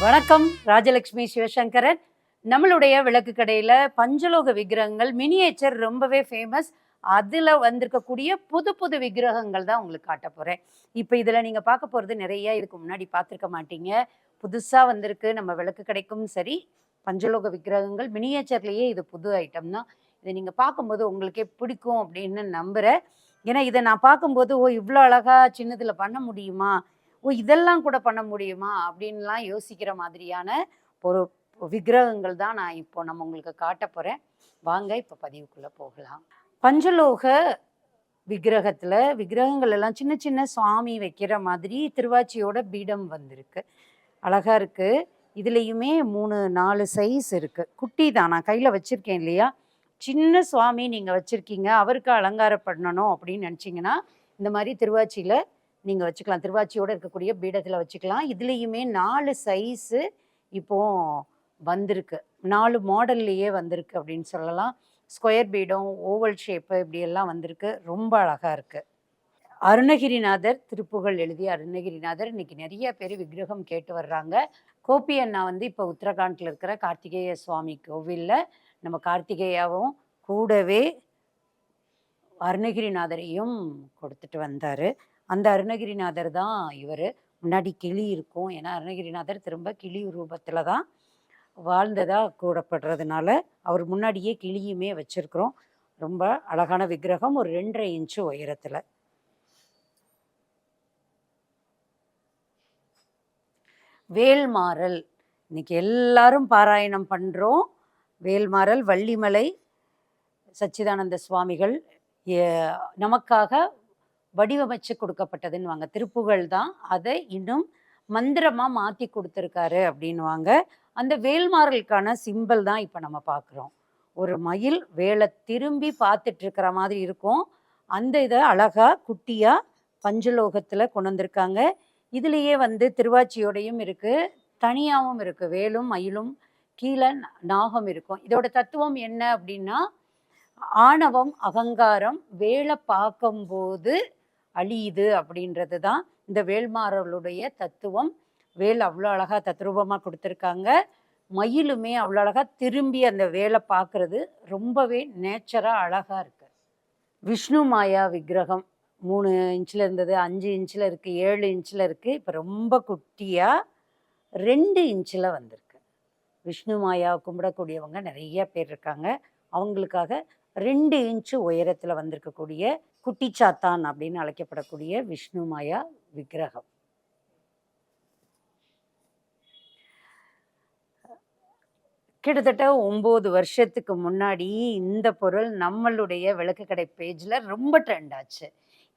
வணக்கம். ராஜலட்சுமி சிவசங்கரன். நம்மளுடைய விளக்கு கடையில பஞ்சலோக விக்கிரகங்கள் மினியேச்சர் ரொம்பவே ஃபேமஸ். அதுல வந்திருக்கக்கூடிய புது புது விக்கிரகங்கள் தான் உங்களுக்கு காட்ட போறேன். இப்ப இதுல நீங்க பார்க்க போறது நிறைய இதுக்கு முன்னாடி பார்த்துருக்க மாட்டீங்க. புதுசா வந்திருக்கு நம்ம விளக்கு கடைக்கும் சரி, பஞ்சலோக விக்கிரகங்கள் மினியேச்சர்லயே இது புது ஐட்டம் தான். இதை நீங்க பார்க்கும்போது உங்களுக்கே பிடிக்கும் அப்படின்னு நம்புறேன். ஏன்னா இதை நான் பார்க்கும்போது, ஓ இவ்வளோ அழகா சின்னதுல பண்ண முடியுமா? ஓ இதெல்லாம் கூட பண்ண முடியுமா? அப்படின்லாம் யோசிக்கிற மாதிரியான ஒரு விக்கிரகங்கள் தான் நான் இப்போ நம்ம உங்களுக்கு காட்ட போறேன். வாங்க இப்போ பதிவுக்குள்ள போகலாம். பஞ்சலோக விக்கிரகத்துல விக்கிரகங்கள் எல்லாம் சின்ன சின்ன சுவாமி வைக்கிற மாதிரி திருவாச்சியோட பீடம் வந்திருக்கு. அழகா இருக்கு. இதுலயுமே 3, 4 சைஸ் இருக்கு. குட்டி தான். நான் கையில வச்சிருக்கேன் இல்லையா? சின்ன சுவாமி நீங்க வச்சிருக்கீங்க, அவருக்கு அலங்காரம் பண்ணணும் அப்படின்னு நினைச்சீங்கன்னா, இந்த மாதிரி திருவாச்சியில நீங்க வச்சுக்கலாம். திருவாச்சியோட இருக்கக்கூடிய பீடத்துல வச்சுக்கலாம். இதுலயுமே 4 சைஸு இப்போ வந்திருக்கு. 4 மாடல்லயே வந்திருக்கு அப்படின்னு சொல்லலாம். ஸ்கொயர் பீடம், ஓவல் ஷேப்பு இப்படியெல்லாம் வந்திருக்கு. ரொம்ப அழகா இருக்கு. அருணகிரிநாதர் திருப்புகழ் எழுதிய அருணகிரிநாதர் இன்னைக்கு நிறைய பேர் விக்கிரகம் கேட்டு வர்றாங்க. கோபி அண்ணா வந்து இப்போ உத்தரகாண்ட்ல இருக்கிற கார்த்திகேய சுவாமி கோவில்ல நம்ம கார்த்திகேயாவும் கூடவே அருணகிரிநாதரையும் கொடுத்துட்டு வந்தாரு. அந்த அருணகிரிநாதர் தான் இவரு. முன்னாடி கிளி இருக்கும். ஏன்னா அருணகிரிநாதர் திரும்ப கிளி ரூபத்துல தான் வாழ்ந்ததா கூறப்படுறதுனால அவர் முன்னாடியே கிளியுமே வச்சிருக்கிறோம். ரொம்ப அழகான விக்கிரகம். ஒரு 2.5 இன்ச்சு உயரத்துல. வேல்மாறல் இன்னைக்கு எல்லாரும் பாராயணம் பண்றோம். வேல்மாறல் வள்ளிமலை சச்சிதானந்த சுவாமிகள் நமக்காக வடிவமைச்சு கொடுக்கப்பட்டதுன்னுவாங்க. திருப்புகழ் தான் அதை இன்னும் மந்திரமா மாத்தி கொடுத்துருக்காரு அப்படின்வாங்க. அந்த வேல்மாறலுக்கான சிம்பல் தான் இப்போ நம்ம பார்க்குறோம். ஒரு மயில் வேலை திரும்பி பார்த்துட்டு இருக்கிற மாதிரி இருக்கும். அந்த இதை அழகா குட்டியா பஞ்சலோகத்துல கொண்டு வந்திருக்காங்க. இதுலயே வந்து திருவாச்சியோடையும் இருக்கு, தனியாவும் இருக்கு. வேலும் மயிலும் கீழே நாகம் இருக்கும். இதோட தத்துவம் என்ன அப்படின்னா, ஆணவம் அகங்காரம் வேலை பார்க்கும்போது அழியுது அப்படின்றது தான் இந்த வேல்மாறலுடைய தத்துவம். வேல் அவ்வளோ அழகா தத்ரூபமாக கொடுத்துருக்காங்க. மயிலுமே அவ்வளோ அழகா திரும்பி அந்த வேலை பார்க்கறது ரொம்பவே நேச்சராக அழகா இருக்கு. விஷ்ணு மாயா விக்கிரகம் 3 இன்ச்சில் இருந்தது, 5 இன்ச்சில் இருக்கு, 7 இன்ச்சில் இருக்கு. இப்போ ரொம்ப குட்டியா 2 இன்ச்சில் வந்திருக்கு. விஷ்ணு மாயா கும்பிடக்கூடியவங்க நிறைய பேர் இருக்காங்க. அவங்களுக்காக 2 இன்ச்சு உயரத்தில் வந்திருக்கக்கூடிய குட்டிச்சாத்தான் அப்படின்னு அழைக்கப்படக்கூடிய விஷ்ணு மாயா விக்கிரகம். கிட்டத்தட்ட 9 வருஷத்துக்கு முன்னாடி இந்த பொருள் நம்மளுடைய விளக்கு கடை பேஜில் ரொம்ப ட்ரெண்ட் ஆச்சு.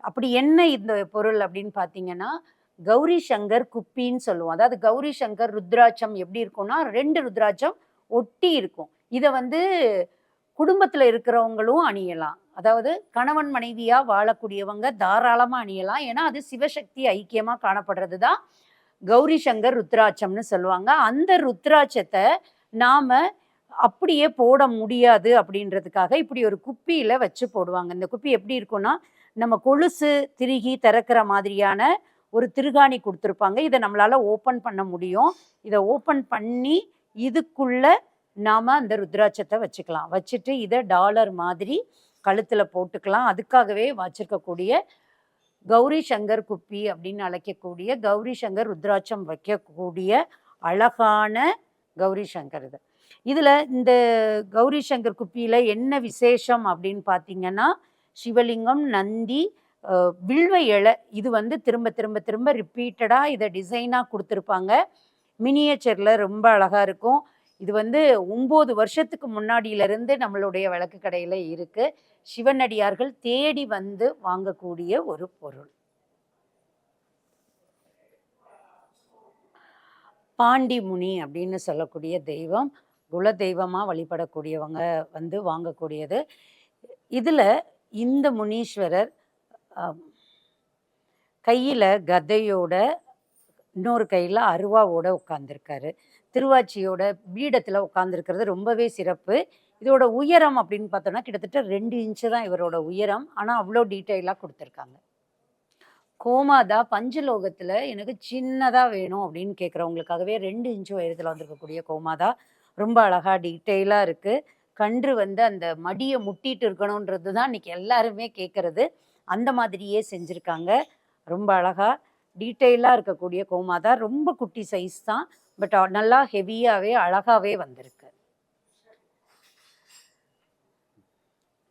அப்படி என்ன இந்த பொருள் அப்படின்னு பார்த்தீங்கன்னா, கௌரி சங்கர் குப்பின்னு சொல்லுவோம். அதாவது கௌரி சங்கர் ருத்ராட்சம் எப்படி இருக்கும்னா 2 ருத்ராட்சம் ஒட்டி இருக்கும். இதை வந்து குடும்பத்துல இருக்கிறவங்களும் அணியலாம். அதாவது கணவன் மனைவியா வாழக்கூடியவங்க தாராளமா அணியலாம். ஏன்னா அது சிவசக்தி ஐக்கியமா காணப்படுறது தான் கௌரி சங்கர் ருத்ராட்சம்னு சொல்லுவாங்க. அந்த ருத்ராட்சத்தை நாம அப்படியே போட முடியாது அப்படின்றதுக்காக இப்படி ஒரு குப்பியில வச்சு போடுவாங்க. இந்த குப்பி எப்படி இருக்கும்னா, நம்ம கொலுசு திருகி திறக்கிற மாதிரியான ஒரு திருகாணி கொடுத்துருப்பாங்க. இதை நம்மளால ஓப்பன் பண்ண முடியும். இதை ஓப்பன் பண்ணி இதுக்குள்ள நாம அந்த ருத்ராட்சத்தை வச்சுக்கலாம். வச்சுட்டு இதை டாலர் மாதிரி கழுத்துல போட்டுக்கலாம். அதுக்காகவே வச்சிருக்கக்கூடிய கௌரி சங்கர் குப்பி அப்படின்னு அழைக்கக்கூடிய கௌரி சங்கர் ருத்ராட்சம் வைக்கக்கூடிய அழகான கௌரி சங்கர் இது. இதுல இந்த கௌரி சங்கர் குப்பியில என்ன விசேஷம் அப்படின்னு பார்த்தீங்கன்னா, சிவலிங்கம், நந்தி, வில்வ இலை இது வந்து திரும்ப திரும்ப திரும்ப ரிப்பீட்டடா இதை டிசைனா கொடுத்துருப்பாங்க. மினியேச்சர்ல ரொம்ப அழகா இருக்கும். இது வந்து 9 வருஷத்துக்கு முன்னாடியிலிருந்து நம்மளுடைய விளக்கு கடையில இருக்கு. சிவனடியார்கள் தேடி வந்து வாங்கக்கூடிய ஒரு பொருள். பாண்டி முனி அப்படின்னு சொல்லக்கூடிய தெய்வம், குல தெய்வமா வழிபடக்கூடியவங்க வந்து வாங்கக்கூடியது. இதுல இந்த முனீஸ்வரர் கையில கதையோட, இன்னொரு கையில அருவாவோட உட்கார்ந்துருக்காரு. திருவாச்சியோட பீடத்துல உட்கார்ந்துருக்கிறது ரொம்பவே சிறப்பு. இதோட உயரம் அப்படின்னு பார்த்தோம்னா கிட்டத்தட்ட 2 இன்ச்சு தான் இவரோட உயரம். ஆனா அவ்வளோ டீட்டெயிலா கொடுத்துருக்காங்க. கோமாதா பஞ்சலோகத்துல எனக்கு சின்னதா வேணும் அப்படின்னு கேட்குறவங்களுக்காகவே 2 இன்ச் உயரத்துல வந்திருக்கக்கூடிய கோமாதா. ரொம்ப அழகா டீட்டெயிலா இருக்கு. கன்று வந்து அந்த மடிய முட்டிட்டு இருக்கணுன்றது தான் இன்னைக்கு எல்லாருமே கேட்கறது. அந்த மாதிரியே செஞ்சிருக்காங்க. ரொம்ப அழகா டீட்டெயிலா இருக்கக்கூடிய கோமாதா. ரொம்ப குட்டி சைஸ் தான். பட் நல்லா ஹெவியாவே அழகாவே வந்திருக்கு.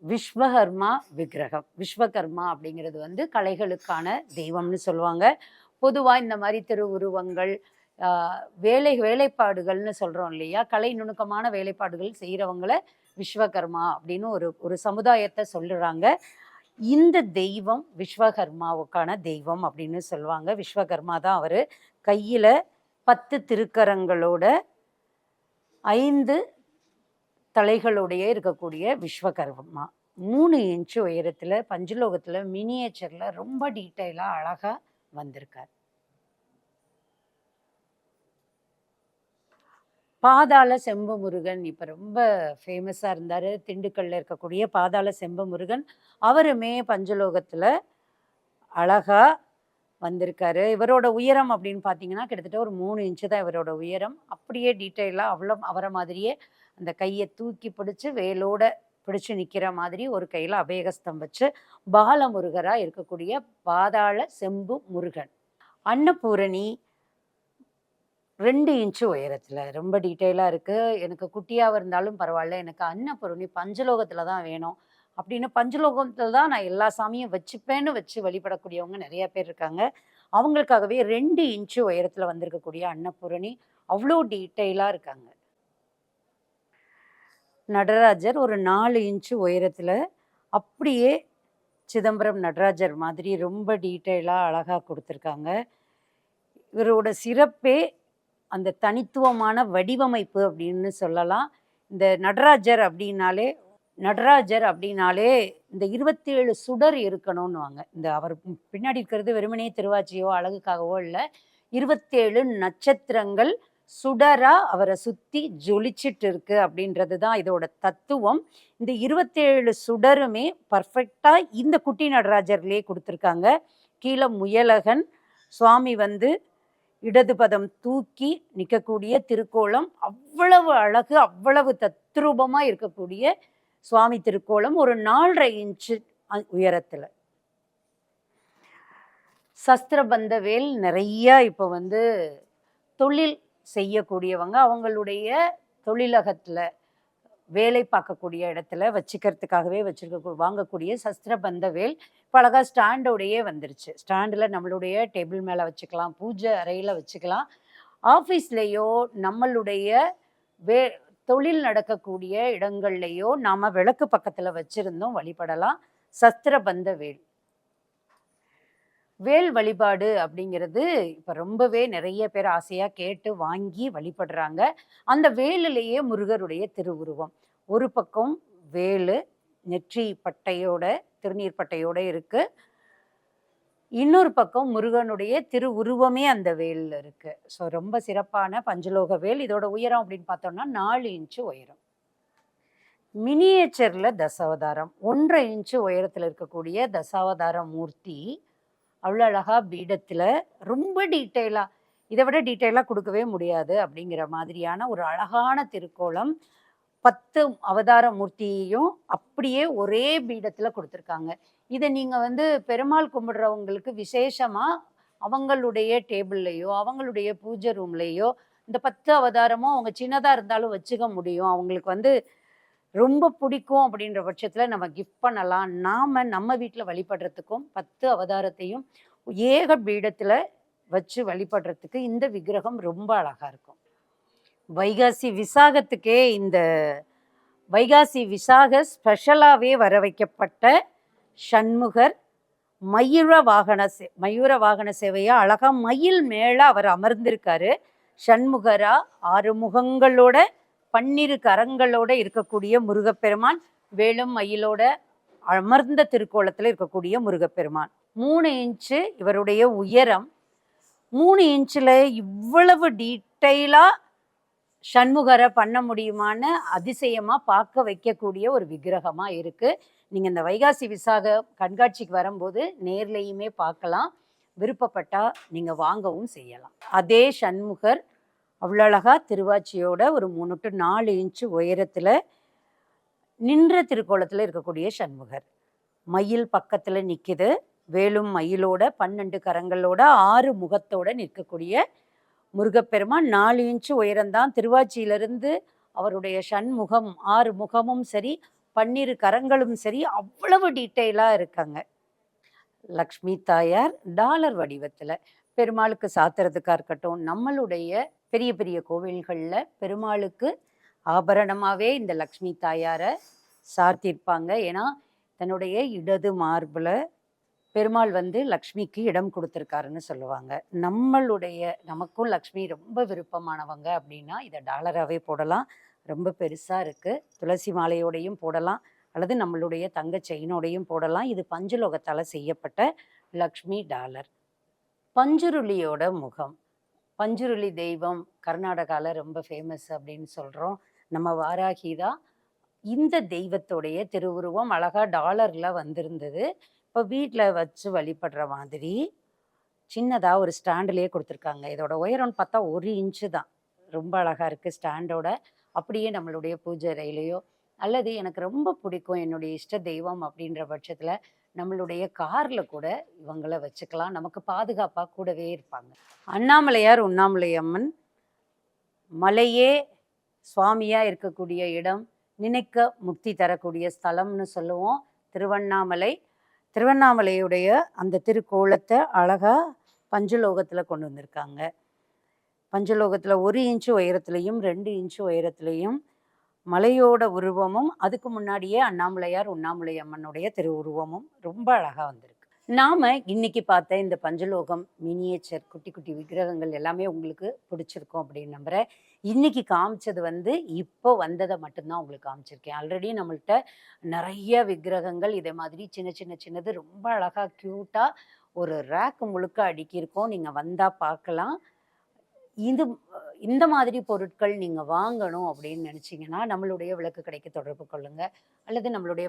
விஸ்வகர்மா விக்கிரகம். விஸ்வகர்மா அப்படிங்கிறது வந்து கலைகளுக்கான தெய்வம்னு சொல்லுவாங்க. பொதுவா இந்த மாரி திருவுருவங்கள், ஆ வேலைப்பாடுகள்னு சொல்றோம் இல்லையா? கலை நுணுக்கமான வேலைப்பாடுகள் செய்றவங்கள விஸ்வகர்மா அப்படின்னு ஒரு ஒரு சமுதாயத்த சொல்லுறாங்க. இந்த தெய்வம் விஸ்வகர்மாவுக்கான தெய்வம் அப்படின்னு சொல்லுவாங்க. விஸ்வகர்மா தான் அவரு. கையில 10 திருக்கரங்களோட 5 தலைகளுடைய இருக்கக்கூடிய விஸ்வகர்மா. 3 இன்ச் உயரத்துல பஞ்சலோகத்துல மினியேச்சர்ல ரொம்ப டீட்டெயிலா அழகா வந்திருக்கார். பாதாள செம்பு முருகன் இப்ப ரொம்ப ஃபேமஸா இருந்தாரு. திண்டுக்கல்ல இருக்கக்கூடிய பாதாள செம்பு முருகன். அவருமே பஞ்சலோகத்துல அழகா வந்திருக்காரு. இவரோட உயரம் அப்படின்னு பார்த்தீங்கன்னா, கிட்டத்தட்ட ஒரு 3 இன்ச்சு தான் இவரோட உயரம். அப்படியே டீட்டெயிலா அவர மாதிரியே அந்த கைய தூக்கி பிடிச்சு, வேலோட பிடிச்சு நிக்கிற மாதிரி ஒரு கையில அபயஹஸ்தம் வச்சு, பாலமுருகரா இருக்கக்கூடிய பாதாள செம்பு முருகன். அன்னபூரணி 2 இன்ச்சு உயரத்துல ரொம்ப டீட்டெயிலா இருக்கு. எனக்கு குட்டியாவும் இருந்தாலும் பரவால்ல. எனக்கு அன்னபூரணி பஞ்சலோகத்துல தான் வேணும். அப்படின்னு பஞ்சலோகத்துல தான் நான் எல்லா சாமியும் வச்சுப்பேன்னு வச்சு வழிபடக்கூடியவங்க நெறைய பேர் இருக்காங்க. அவங்களுக்காகவே 2 இன்ச்சு உயரத்துல வந்திருக்கக்கூடிய அன்னபூரணி அவ்ளோ டீட்டெயிலா இருக்காங்க. நடராஜர் ஒரு 4 இன்ச்சு உயரத்துல அப்படியே சிதம்பரம் நடராஜர் மாதிரி ரொம்ப டீட்டெயிலா அழகா குடுத்துருக்காங்க. இவரோட சிறப்பே அந்த தனித்துவமான வடிவமைப்பு அப்படின்னு சொல்லலாம். இந்த நடராஜர் அப்படின்னாலே இந்த 27 சுடர் இருக்கணும்னுவாங்க. இந்த அவர் பின்னாடி இருக்கிறது வெறுமனே திருவாச்சியோ, அழகுக்காகவோ இல்ல. 27 நட்சத்திரங்கள் சுடரா அவர சுத்தி ஜொலிச்சிட்டு இருக்கு அப்படின்றது தான் இதோட தத்துவம். இந்த 27 சுடருமே பர்ஃபெக்ட்டா இந்த குட்டி நடராஜர்லயே குடுத்துருக்காங்க. கீழ முயலகன், சுவாமி வந்து இடது பதம் தூக்கி நிக்கக்கூடிய திருக்கோலம். அவ்வளவு அழகு, அவ்வளவு தத்ரூபமா இருக்கக்கூடிய சுவாமி திருக்கோலம். ஒரு 4 1/2 இன்ச்சு உயரத்துல. சஸ்திரபந்த வேல் நெறைய இப்ப வந்து தொழில் செய்யக்கூடியவங்க, அவங்களுடைய தொழிலகத்துல வேலை பார்க்கக்கூடிய இடத்துல வச்சுக்கிறதுக்காகவே வாங்கக்கூடிய சஸ்திரபந்த வேல் இப்ப அழகா ஸ்டாண்டோடையே வந்துருச்சு. ஸ்டாண்டுல நம்மளுடைய டேபிள் மேல வச்சுக்கலாம், பூஜை அறையில வச்சுக்கலாம். ஆஃபீஸ்லயோ, நம்மளுடைய வே தொழில் நடக்கக்கூடிய இடங்கள்லயோ நாம விளக்கு பக்கத்துல வச்சிருந்தும் வழிபடலாம். சஸ்திரபந்த வேல். வேல் வழிபாடு அப்படிங்கிறது இப்ப ரொம்பவே நெறைய பேர் ஆசையா கேட்டு வாங்கி வழிபடுறாங்க. அந்த வேலுலயே முருகருடைய திருவுருவம். ஒரு பக்கம் வேலு, நெற்றி பட்டையோட, திருநீர் பட்டையோட இருக்கு. இன்னொரு பக்கம் முருகனுடைய திருவுருவமே அந்த வேல்ல இருக்கு. ஸோ ரொம்ப சிறப்பான பஞ்சலோக வேல். இதோட உயரம் அப்படின்னு பார்த்தோம்னா 4 இன்ச்சு உயரம். மினியேச்சர்ல தசாவதாரம். 1 1/2 இன்ச்சு உயரத்துல இருக்கக்கூடிய தசாவதார மூர்த்தி. அவ்வளோ அழகா பீடத்துல ரொம்ப டீட்டெயிலா, இத விட டீட்டெயிலா குடுக்கவே முடியாது அப்படிங்கிற மாதிரியான ஒரு அழகான திருக்கோலம். 10 அவதார மூர்த்தியையும் அப்படியே ஒரே பீடத்துல குடுத்துருக்காங்க. இத நீங்க வந்து பெருமாள் கும்பிடுறவங்களுக்கு விசேஷமா அவங்களுடைய டேபிள்லயோ, அவங்களுடைய பூஜை ரூம்லயோ இந்த 10 அவதாரமும் அவங்க சின்னதா இருந்தாலும் வச்சுக்க முடியும். அவங்களுக்கு வந்து ரொம்ப பிடிக்கும் அப்படின்ற பட்சத்துல நம்ம கிஃப்ட் பண்ணலாம். நம்ம வீட்ல வழிபடுறதுக்கும் 10 அவதாரத்தையும் ஏக பீடத்துல வச்சு வழிபடுறதுக்கு இந்த விக்கிரகம் ரொம்ப அழகா இருக்கும். வைகாசி விசாகத்துக்கே இந்த வைகாசி விசாக ஸ்பெஷலாவே வர வைக்கப்பட்ட ஷண்முகர் மயூர வாகன சேவையா அழகா மயில் மேல அவர் அமர்ந்திருக்காரு. ஷண்முகரா 6 முகங்களோட 12 கரங்களோட இருக்கக்கூடிய முருகப்பெருமான். வேலும் மயிலோட அமர்ந்த திருக்கோலத்துல இருக்கக்கூடிய முருகப்பெருமான். 3 இன்ச்சு இவருடைய உயரம். 3 இன்ச்சுல இவ்வளவு டீட்டெயிலா ஷண்முகரை பண்ண முடியுமான்னு அதிசயமா பார்க்க வைக்கக்கூடிய ஒரு விக்கிரகமா இருக்கு. நீங்க இந்த வைகாசி விசாக கண்காட்சிக்கு வரும்போது நேர்லயுமே பார்க்கலாம். விருப்பப்பட்டா நீங்க வாங்கவும் செய்யலாம். அதே சண்முகர் அவ்வளோ அழகா திருவாச்சியோட ஒரு 3 to 4 இன்ச் உயரத்துல நின்ற திருக்கோலத்துல இருக்கக்கூடிய சண்முகர். மயில் பக்கத்துல நிக்குது. வேலும் மயிலோட 12 கரங்களோட 6 முகத்தோட நிற்கக்கூடிய முருகப்பெருமான். 4 இன்ச் உயரம் தான். திருவாச்சியிலிருந்து அவருடைய சண்முகம் 6 முகமும் சரி, 12 கரங்களும் சரி, அவ்வளவு டீட்டெயிலா இருக்காங்க. லக்ஷ்மி தாயார் டாலர் வடிவத்துல பெருமாளுக்கு சாத்துறதுக்கா இருக்கட்டும், நம்மளுடைய பெரிய பெரிய கோவில்கள்ல பெருமாளுக்கு ஆபரணமாவே இந்த லக்ஷ்மி தாயார சாத்தியிருப்பாங்க. ஏன்னா தன்னுடைய இடது மார்புல பெருமாள் வந்து லக்ஷ்மிக்கு இடம் கொடுத்துருக்காருன்னு சொல்லுவாங்க. நமக்கும் லக்ஷ்மி ரொம்ப விருப்பமானவங்க அப்படின்னா இதை டாலராகவே போடலாம். ரொம்ப பெருசாக இருக்குது. துளசி மாலையோடையும் போடலாம், அல்லது நம்மளுடைய தங்க செயினோடையும் போடலாம். இது பஞ்சலோகத்தால் செய்யப்பட்ட லக்ஷ்மி டாலர். பஞ்சுருளியோட முகம். பஞ்சுருளி தெய்வம் கர்நாடகாவில் ரொம்ப ஃபேமஸ் அப்படின்னு சொல்கிறோம். நம்ம வாராகி தான். இந்த தெய்வத்துடைய திருவுருவம் அழகா டாலர்ல வந்திருந்தது. இப்போ வீட்டில் வச்சு வழிபடுற மாதிரி சின்னதாக ஒரு ஸ்டாண்டுலேயே கொடுத்துருக்காங்க. இதோட உயரம்னு பார்த்தா 1 இன்ச்சு தான். ரொம்ப அழகாக இருக்குது ஸ்டாண்டோட. அப்படியே நம்மளுடைய பூஜை அறையிலையோ, அல்லது எனக்கு ரொம்ப பிடிக்கும் என்னுடைய இஷ்ட தெய்வம் அப்படின்ற பட்சத்தில் நம்மளுடைய காரில் கூட இவங்கள வச்சுக்கலாம். நமக்கு பாதுகாப்பாக கூடவே இருப்பாங்க. அண்ணாமலையார் உண்ணாமலை அம்மன் மலையே சுவாமியாக இருக்கக்கூடிய இடம், நினைக்க முக்தி தரக்கூடிய ஸ்தலம்னு சொல்லுவோம் திருவண்ணாமலை. திருவண்ணாமலையுடைய அந்த திருக்கோலத்தை அழகாக பஞ்சலோகத்தில் கொண்டு வந்திருக்காங்க. பஞ்சலோகத்தில் 1 இன்ச்சு உயரத்துலையும் 2 இன்ச்சு உயரத்துலையும் மலையோட உருவமும், அதுக்கு முன்னாடியே அண்ணாமலையார் உண்ணாமலை அம்மனுடைய திருவுருவமும் ரொம்ப அழகாக வந்திருக்கு. நாம இன்னைக்கு பார்த்த இந்த பஞ்சலோகம் மினியேச்சர் குட்டி குட்டி விக்கிரகங்கள் எல்லாமே உங்களுக்கு பிடிச்சிருக்கும் அப்படின்னு நம்புகிறேன். இன்னைக்கு காமிச்சது வந்து இப்போ வந்ததை மட்டும்தான் உங்களுக்கு காமிச்சிருக்கேன். ஆல்ரெடி நம்மள்கிட்ட நிறைய விக்கிரகங்கள் இதே மாதிரி சின்னது ரொம்ப அழகாக க்யூட்டாக ஒரு ரேக் முழுக்க அடுக்கியிருக்கோம். நீங்கள் வந்தால் பார்க்கலாம். இந்த மாதிரி பொருட்கள் நீங்கள் வாங்கணும் அப்படின்னு நினச்சிங்கன்னா நம்மளுடைய விளக்கு கடைக்கு தொடர்பு கொள்ளுங்க, அல்லது நம்மளுடைய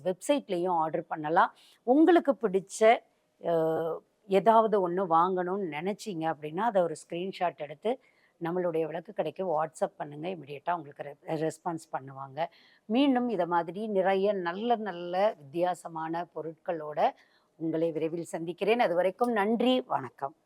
வெப்சைட்லேயும் ஆர்டர் பண்ணலாம். உங்களுக்கு பிடிச்ச ஏதாவது ஒன்று வாங்கணும்னு நினச்சிங்க அப்படின்னா அதை ஒரு ஸ்க்ரீன்ஷாட் எடுத்து நம்மளுடைய விளக்கு கடைக்கு வாட்ஸ்அப் பண்ணுங்கள். இமிடியேட்டாக உங்களுக்கு ரெஸ்பான்ஸ் பண்ணுவாங்க. மீண்டும் இதை மாதிரி நிறைய நல்ல நல்ல வித்தியாசமான பொருட்களோட உங்களை விரைவில் சந்திக்கிறேன். அது வரைக்கும் நன்றி, வணக்கம்.